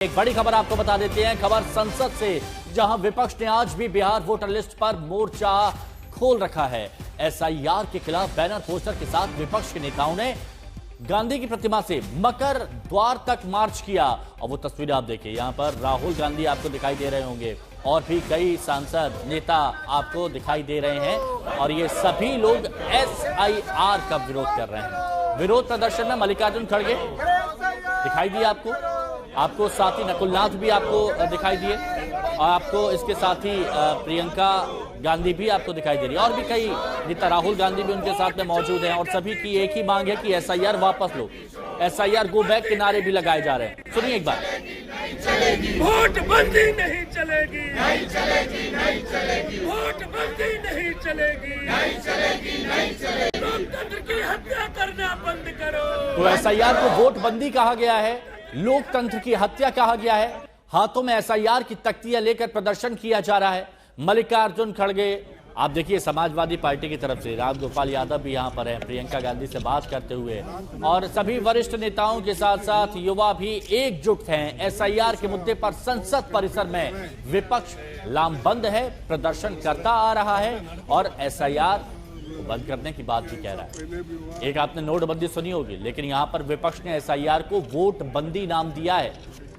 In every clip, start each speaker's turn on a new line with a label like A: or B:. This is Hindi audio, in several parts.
A: एक बड़ी खबर आपको बता देते हैं। खबर संसद से, जहां विपक्ष ने आज भी बिहार वोटर लिस्ट पर मोर्चा खोल रखा है। एसआईआर के खिलाफ बैनर पोस्टर के साथ विपक्ष के नेताओं ने गांधी की प्रतिमा से मकर द्वार तक मार्च किया। और वो तस्वीरें आप देखिए, यहां पर राहुल गांधी आपको दिखाई दे रहे होंगे और भी कई सांसद नेता आपको दिखाई दे रहे हैं। और ये सभी लोग एसआईआर का विरोध कर रहे हैं। विरोध प्रदर्शन में मल्लिकार्जुन खड़गे दिखाई दिए आपको साथ ही नकुलनाथ भी आपको दिखाई दिए और आपको इसके साथ ही प्रियंका गांधी भी आपको दिखाई दे रही है और भी कई नेता, राहुल गांधी भी उनके साथ में मौजूद हैं। और सभी की एक ही मांग है कि एसआईआर वापस लो, एसआईआर गो बैक के नारे भी लगाए जा रहे हैं। सुनिए एक बार।
B: वोट बंदी नहीं चलेगी, नहीं चलेगी, नहीं चलेगी, वोट बंदी नहीं चलेगी, नहीं चलेगी, नहीं चलेगी, लोकतंत्र की हत्या करना बंद करो।
A: तो एसआईआर को वोट बंदी कहा गया है, लोकतंत्र की हत्या कहा गया है। हाथों में एसआईआर की तख्तियां लेकर प्रदर्शन किया जा रहा है। मल्लिकार्जुन खड़गे आप देखिए समाजवादी पार्टी की तरफ से, रामगोपाल यादव भी यहां पर हैं, प्रियंका गांधी से बात करते हुए, और सभी वरिष्ठ नेताओं के साथ साथ युवा भी एकजुट हैं। एसआईआर के मुद्दे पर संसद परिसर में विपक्ष लामबंद है, प्रदर्शन करता आ रहा है और एसआईआर बंद करने की बात भी कह रहा है। एक आपने नोटबंदी सुनी होगी, लेकिन यहां पर विपक्ष ने एसआईआर को वोट बंदी नाम दिया है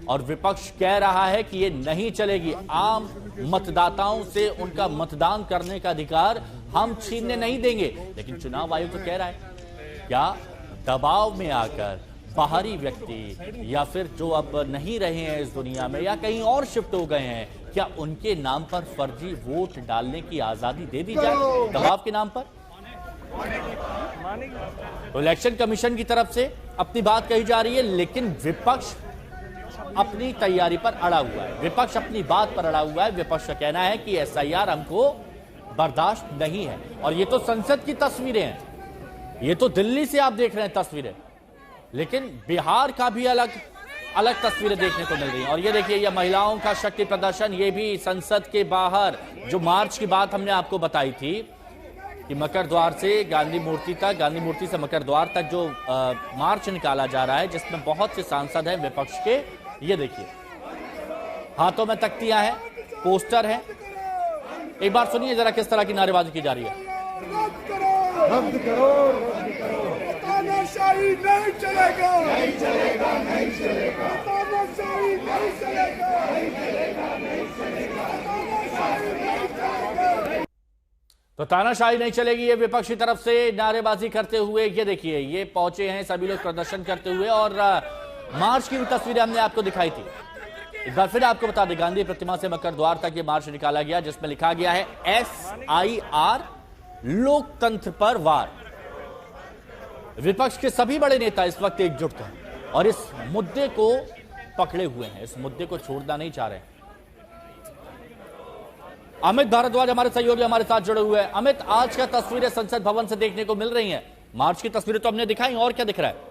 A: और विपक्ष कह रहा है कि ये नहीं चलेगी। आम मतदाताओं से उनका मतदान करने का अधिकार हम छीनने नहीं देंगे। लेकिन चुनाव आयोग तो कह रहा है, क्या दबाव में आकर बाहरी व्यक्ति या फिर जो अब नहीं रहे हैं इस दुनिया में या कहीं और शिफ्ट हो गए हैं, क्या उनके नाम पर फर्जी वोट डालने की आजादी दे दी जाए दबाव के नाम पर? तो इलेक्शन कमीशन की तरफ से अपनी बात कही जा रही है, लेकिन विपक्ष अपनी तैयारी पर अड़ा हुआ है, विपक्ष अपनी बात पर अड़ा हुआ है। विपक्ष का कहना है कि एसआईआर हमको बर्दाश्त नहीं है। और ये तो संसद की तस्वीरें हैं, ये तो दिल्ली से आप देख रहे हैं तस्वीरें, लेकिन बिहार का भी अलग अलग तस्वीरें देखने को मिल रही हैं। और ये देखिए, ये महिलाओं का शक्ति प्रदर्शन, ये भी संसद के बाहर जो मार्च की बात हमने आपको बताई थी कि मकर द्वार से गांधी मूर्ति तक, गांधी मूर्ति से मकर द्वार तक जो मार्च निकाला जा रहा है, जिसमें बहुत से सांसद हैं विपक्ष के। ये देखिए, हाथों में तख्तियां हैं, पोस्टर हैं। एक बार सुनिए जरा किस तरह की नारेबाजी की जा रही है।
B: रद्द करो, रद्द करो, तानाशाही नहीं चलेगा, नहीं चलेगा, नहीं चलेगा, तानाशाही नहीं चलेगा, नहीं चलेगा, नहीं चलेगा, तानाशाही नहीं चलेगा।
A: तो तानाशाही नहीं चलेगी, ये विपक्ष की तरफ से नारेबाजी करते हुए। ये देखिए, ये पहुंचे हैं सभी लोग प्रदर्शन करते हुए और मार्च की भी तस्वीरें हमने आपको दिखाई थी। एक बार फिर आपको बता दें, गांधी प्रतिमा से मकर द्वार तक ये मार्च निकाला गया, जिसमें लिखा गया है एसआईआर लोकतंत्र पर वार। विपक्ष के सभी बड़े नेता इस वक्त एकजुट हैं और इस मुद्दे को पकड़े हुए हैं, इस मुद्दे को छोड़ना नहीं चाह रहे हैं। अमित भारद्वाज हमारे सहयोगी हमारे साथ जुड़े हुए हैं। अमित, आज का तस्वीरें संसद भवन से देखने को मिल रही हैं, मार्च की तस्वीरें तो हमने दिखाई, और क्या दिख रहा है?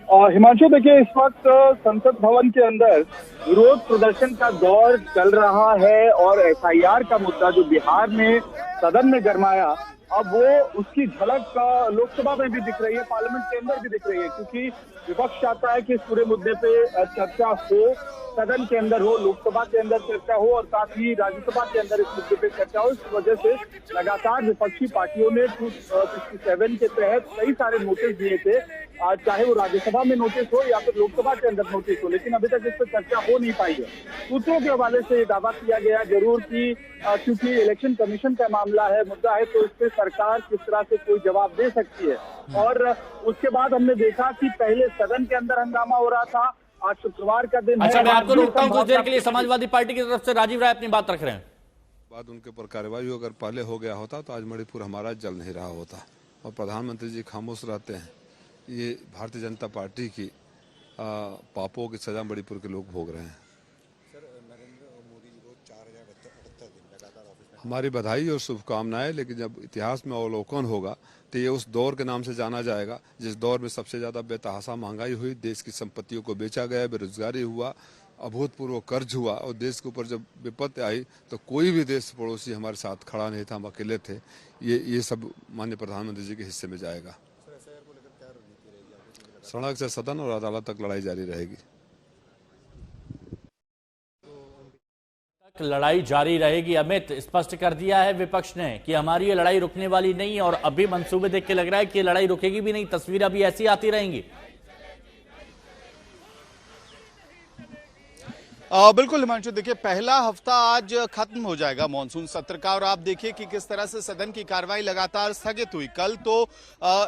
C: हिमांशु, देखिए, इस वक्त संसद भवन के अंदर विरोध प्रदर्शन का दौर चल रहा है और एसआईआर का मुद्दा जो बिहार में सदन में गरमाया, अब वो उसकी झलक लोकसभा में भी दिख रही है, पार्लियामेंट के अंदर भी दिख रही है। क्योंकि विपक्ष चाहता है कि इस पूरे मुद्दे पे चर्चा हो, सदन के अंदर हो, लोकसभा के अंदर चर्चा हो और साथ ही राज्यसभा के अंदर इस मुद्दे पे चर्चा हो। इस वजह से लगातार विपक्षी पार्टियों ने 267 के तहत कई सारे नोटिस दिए थे, चाहे वो राज्यसभा में नोटिस हो या फिर लोकसभा के अंदर नोटिस हो, लेकिन अभी तक इस पर चर्चा हो नहीं पाई है। सूत्रों के हवाले से ये दावा किया गया जरूर कि क्योंकि इलेक्शन कमीशन का मामला है, मुद्दा है, तो इस पे सरकार किस तरह से कोई जवाब दे सकती है। और उसके बाद हमने देखा कि पहले सदन के अंदर हंगामा हो रहा था, आज शुक्रवार का दिन।
A: अच्छा, मैं आपको रोकता हूं कुछ देर के लिए। समाजवादी पार्टी की तरफ से राजीव राय अपनी बात रख रहे हैं।
D: बाद उनके ऊपर कार्रवाई अगर पहले हो गया होता तो आज मणिपुर हमारा जल नहीं रहा होता। और प्रधानमंत्री जी खामोश रहते हैं। ये भारतीय जनता पार्टी की पापों की सजा मणिपुर के लोग भोग रहे हैं। हमारी बधाई और शुभकामनाएं, लेकिन जब इतिहास में अवलोकन होगा तो ये उस दौर के नाम से जाना जाएगा जिस दौर में सबसे ज्यादा बेतहाशा महंगाई हुई, देश की संपत्तियों को बेचा गया, बेरोजगारी हुआ, अभूतपूर्व कर्ज हुआ और देश के ऊपर जब विपत्ति आई तो कोई भी देश पड़ोसी हमारे साथ खड़ा नहीं था, हम अकेले थे। ये सब माननीय प्रधानमंत्री जी के हिस्से में जाएगा। सड़क से सदन और अदालत तक लड़ाई जारी रहेगी।
A: लड़ाई जारी रहेगी। अमित, स्पष्ट कर दिया है विपक्ष ने कि हमारी ये लड़ाई रुकने वाली नहीं है, और अभी मंसूबे देख के लग रहा है कि ये लड़ाई रुकेगी भी नहीं, तस्वीरें अभी ऐसी आती रहेंगी।
E: बिल्कुल हिमांशु, देखिए पहला हफ्ता आज खत्म हो जाएगा मॉनसून सत्र का, और आप देखिए कि किस तरह से सदन की कार्रवाई लगातार स्थगित हुई। कल तो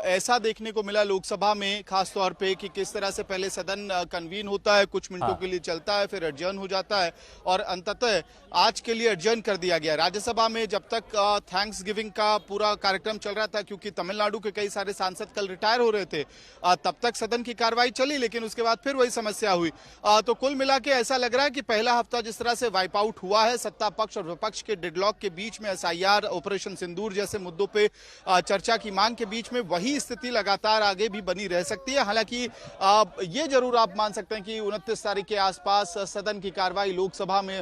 E: ऐसा देखने को मिला लोकसभा में खास तौर पे कि किस तरह से पहले सदन कन्वीन होता है, कुछ मिनटों के लिए चलता है, फिर एडजर्न हो जाता है, और अंततः आज के लिए एडजर्न कर दिया गया। राज्यसभा में जब तक थैंक्स गिविंग का पूरा कार्यक्रम चल रहा था, क्योंकि तमिलनाडु के कई सारे सांसद कल रिटायर हो रहे थे, तब तक सदन की कार्रवाई चली, लेकिन उसके बाद फिर वही समस्या हुई। तो कुल मिला के ऐसा लग रहा है कि पहला हफ्ता जिस तरह से वाइप आउट हुआ है, सत्ता पक्ष और विपक्ष के डेडलॉक के बीच में, एसआईआर, ऑपरेशन सिंदूर जैसे मुद्दों पे चर्चा की मांग के बीच में, वही स्थिति लगातार आगे भी बनी रह सकती है। हालांकि ये जरूर आप मान सकते हैं कि 29 तारीख के आसपास सदन की कार्रवाई लोकसभा में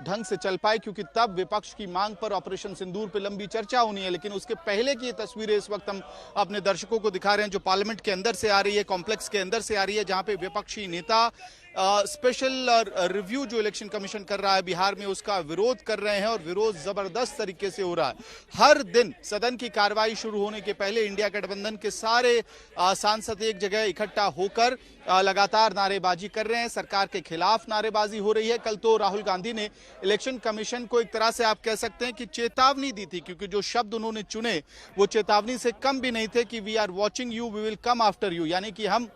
E: ढंग से चल पाए, क्योंकि तब विपक्ष की मांग पर ऑपरेशन सिंदूर पे लंबी चर्चा होनी है। लेकिन उसके पहले की तस्वीरें इस वक्त हम अपने दर्शकों को दिखा रहे हैं, जो पार्लियामेंट के अंदर से आ रही है, कॉम्प्लेक्स के अंदर से आ रही है, जहां पे विपक्षी नेता स्पेशल रिव्यू जो इलेक्शन कमीशन कर रहा है बिहार में, उसका विरोध कर रहे हैं, और विरोध जबरदस्त तरीके से हो रहा है। हर दिन सदन की कार्रवाई शुरू होने के पहले इंडिया गठबंधन के सारे सांसद एक जगह इकट्ठा होकर लगातार नारेबाजी कर रहे हैं, सरकार के खिलाफ नारेबाजी हो रही है। कल तो राहुल गांधी ने इलेक्शन कमीशन को एक तरह से आप कह सकते हैं कि चेतावनी दी थी, क्योंकि जो शब्द उन्होंने चुने वो चेतावनी से कम भी नहीं थे कि we are watching you, we will come after you, यानी कि हम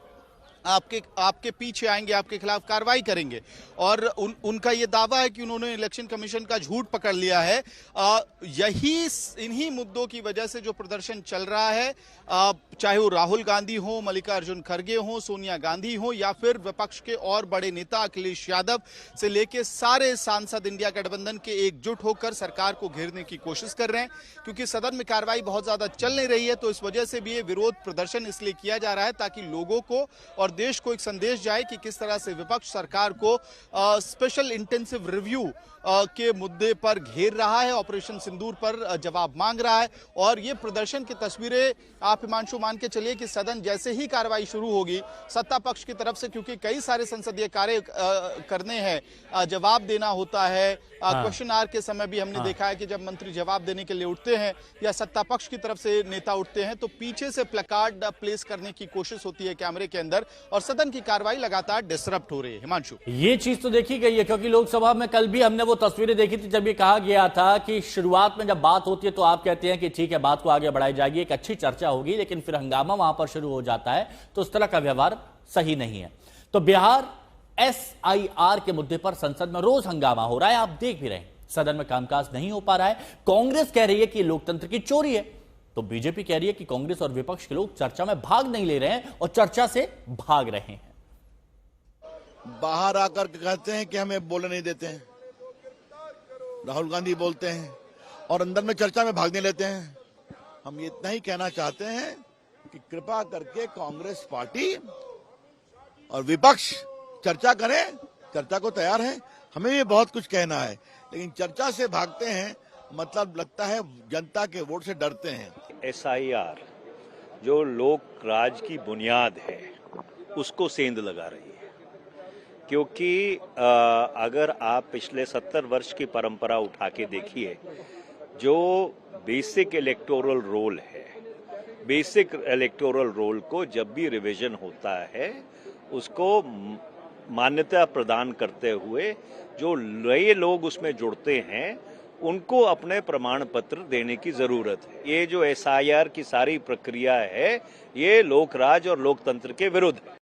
E: आपके पीछे आएंगे, आपके खिलाफ कार्रवाई करेंगे। और उनका ये दावा है कि उन्होंने इलेक्शन कमीशन का झूठ पकड़ लिया है। इन्हीं मुद्दों की वजह से जो प्रदर्शन चल रहा है, चाहे वो राहुल गांधी हो, मल्लिकार्जुन खड़गे हो, सोनिया गांधी हो, या फिर विपक्ष के और बड़े नेता अखिलेश यादव से लेके सारे सांसद इंडिया गठबंधन के एकजुट होकर सरकार को घेरने की कोशिश कर रहे हैं। क्योंकि सदन में कार्रवाई बहुत ज्यादा चल नहीं रही है, तो इस वजह से भी ये विरोध प्रदर्शन इसलिए किया जा रहा है ताकि लोगों को और देश को एक संदेश जाए कि किस तरह से विपक्ष सरकार को स्पेशल इंटेंसिव रिव्यू के मुद्दे पर घेर रहा है, ऑपरेशन सिंदूर पर जवाब मांग रहा है। और ये प्रदर्शन की तस्वीरें आप हिमांशु मान के चलिए कि सदन जैसे ही कार्रवाई शुरू होगी, सत्ता पक्ष की तरफ से, क्योंकि कई सारे संसदीय कार्य करने हैं, जवाब देना होता है, क्वेश्चन आवर के समय भी हमने देखा है कि जब मंत्री जवाब देने के लिए उठते हैं या सत्ता पक्ष की तरफ से नेता उठते हैं, तो पीछे से प्लेकार्ड प्लेस करने की कोशिश होती है कैमरे के अंदर, और सदन की कार्रवाई लगातार डिसरप्ट हो रही है। हिमांशु, ये
A: चीज तो देखी गई है, क्योंकि लोकसभा में कल भी हमने वो तस्वीरें देखी थी जब ये कहा गया था कि शुरुआत में जब बात होती है तो आप कहते हैं कि ठीक है, बात को आगे बढ़ाई जाएगी, एक अच्छी चर्चा होगी, लेकिन फिर हंगामा वहां पर शुरू हो जाता है, तो उस तरह का व्यवहार सही नहीं है। तो बिहार एसआईआर के मुद्दे पर संसद में रोज हंगामा हो रहा है, आप देख भी रहे हैं, सदन में कामकाज नहीं हो पा रहा है। कांग्रेस कह रही है कि लोकतंत्र की चोरी है, तो बीजेपी कह रही है कि कांग्रेस और विपक्ष के लोग चर्चा में भाग नहीं ले रहे हैं और चर्चा से भाग रहे हैं।
F: बाहर आकर कहते हैं कि हमें बोलने नहीं देते हैं, राहुल गांधी बोलते हैं, और अंदर में चर्चा में भाग नहीं लेते हैं। हम इतना ही कहना चाहते हैं कि कृपा करके कांग्रेस पार्टी और विपक्ष चर्चा करें, चर्चा को तैयार है, हमें भी बहुत कुछ कहना है, लेकिन चर्चा से भागते हैं, मतलब लगता है जनता के वोट से डरते हैं।
G: एसआईआर जो लोक राज की बुनियाद है, उसको सेंध लगा रही है, क्योंकि अगर आप पिछले 70 वर्ष की परंपरा उठा के देखिए, जो बेसिक इलेक्टोरल रोल है, बेसिक इलेक्टोरल रोल को जब भी रिवीजन होता है, उसको मान्यता प्रदान करते हुए जो नए लोग उसमें जुड़ते हैं, उनको अपने प्रमाण पत्र देने की जरूरत है। ये जो एसआईआर की सारी प्रक्रिया है, ये लोकराज और लोकतंत्र के विरुद्ध है।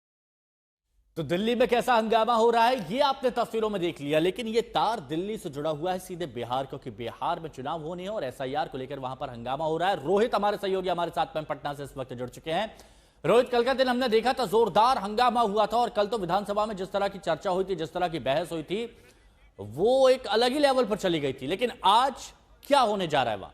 A: तो दिल्ली में कैसा हंगामा हो रहा है ये आपने तस्वीरों में देख लिया, लेकिन ये तार दिल्ली से जुड़ा हुआ है सीधे बिहार, क्योंकि बिहार में चुनाव होने हैं और एसआईआर को लेकर वहां पर हंगामा हो रहा है। रोहित हमारे सहयोगी हमारे साथ में पटना से इस वक्त जुड़ चुके हैं। रोहित, कल का दिन हमने देखा था जोरदार हंगामा हुआ था, और कल तो विधानसभा में जिस तरह की चर्चा हुई थी, जिस तरह की बहस हुई थी, वो एक अलग ही लेवल पर चली गई थी, लेकिन आज क्या होने जा रहा है वहां?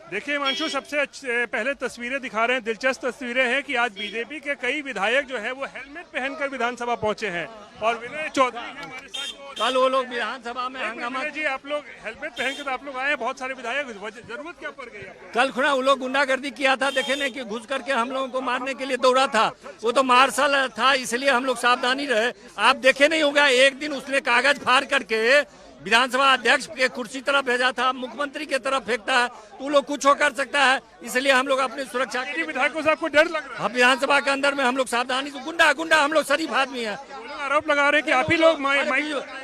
H: देखिए हिमांशु, सबसे पहले तस्वीरें दिखा रहे हैं, दिलचस्प तस्वीरें हैं कि आज बीजेपी के कई विधायक जो है वो हेलमेट पहनकर विधानसभा पहुंचे हैं, और विनय चौधरी हमारे साथ जो
I: कल वो लोग विधानसभा में हंगामा।
H: जी आप लोग हेलमेट पहन के तो आप लोग आए, बहुत सारे विधायक, जरूरत क्या पड़ गई आपको?
I: कल खुना वो लोग गुंडागर्दी किया था, देखे नहीं कि घुस करके हम लोगों को मारने के लिए दौड़ा था। वो तो मार्शल था, इसलिए हम लोग सावधानी रहे। आप देखे नहीं होगा, एक दिन उसने कागज फाड़ करके विधानसभा अध्यक्ष के कुर्सी तरफ भेजा था, मुख्यमंत्री की तरफ फेंकता है, तो लोग कुछ हो कर सकता है। इसलिए हम लोग अपनी सुरक्षा के लिए
H: विधायकों से आपको डर लग रहा है?
I: विधानसभा के अंदर में हम लोग सावधानी से, गुंडा हम लोग शरीफ आदमी है।
H: आरोप लगा रहे हैं कि आप ही लोग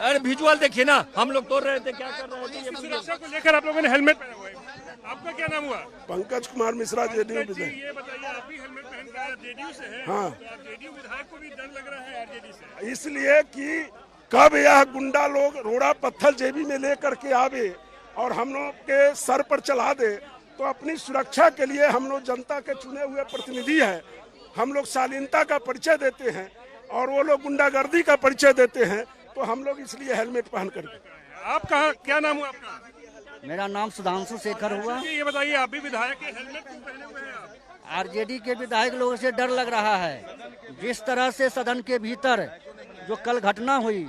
I: अरे विजुअल देखिए ना, हम लोग तोड़ रहे थे, क्या कर रहे थे।
H: सुरक्षा को लेकर आप लोगों ने हेलमेट पहना हुआ है। आपका क्या नाम हुआ?
B: पंकज कुमार मिश्रा, जेडीयू
H: ये बताइए, आप भी हेलमेट पहन कर जेडीयू से हैं?
B: हाँ।
H: तो आप जेडीयू विधायक को भी डर लग रहा है आरजेडी से?
B: इसलिए कि कब यह गुंडा लोग रोड़ा पत्थर जेबी में लेकर के आवे और हम लोग के सर पर चला दे, तो अपनी सुरक्षा के लिए हम लोग जनता के चुने हुए प्रतिनिधि हैं, हम लोग शालीनता का परिचय देते हैं और वो लोग गुंडागर्दी का परिचय देते हैं, तो हम लोग इसलिए हेलमेट पहन कर।
H: आप कहाँ, क्या नाम हुआ आपका?
J: मेरा नाम सुधांशु शेखर हुआ।
H: ये बताइए, आप भी विधायक हैं, हेलमेट क्यों पहने हुए हैं आप?
J: आरजेडी के विधायक लोगों से डर लग रहा है। जिस तरह से सदन के भीतर जो कल घटना हुई,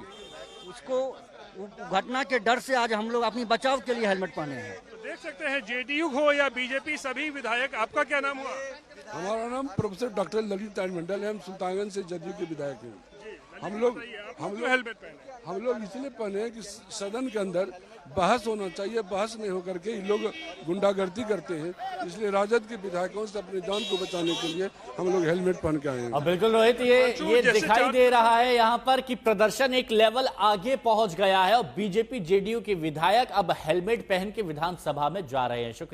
J: उसको घटना के डर से आज हम लोग अपनी बचाव के लिए हेलमेट पहने हैं।
H: तो देख सकते हैं, जेडीयू हो या बीजेपी, सभी विधायक। आपका क्या नाम हुआ?
B: हमारा नाम प्रोफेसर डॉक्टर ललित मंडल है, हम सुल्तानगंज से जदयू के विधायक हैं। हम लोग
H: हेलमेट पहने,
B: हम लोग इसलिए पहने कि सदन के अंदर बहस होना चाहिए, बहस नहीं होकर के ये लोग गुंडागर्दी करते हैं, इसलिए राजद के विधायकों से अपनी जान को बचाने के लिए हम लोग हेलमेट पहन के आए हैं।
A: अब बिल्कुल रोहित, ये दिखाई दे रहा है यहाँ पर कि प्रदर्शन एक लेवल आगे पहुंच गया है और बीजेपी जेडीयू के विधायक अब हेलमेट पहन के विधानसभा में जा रहे हैं। शुक्रिया।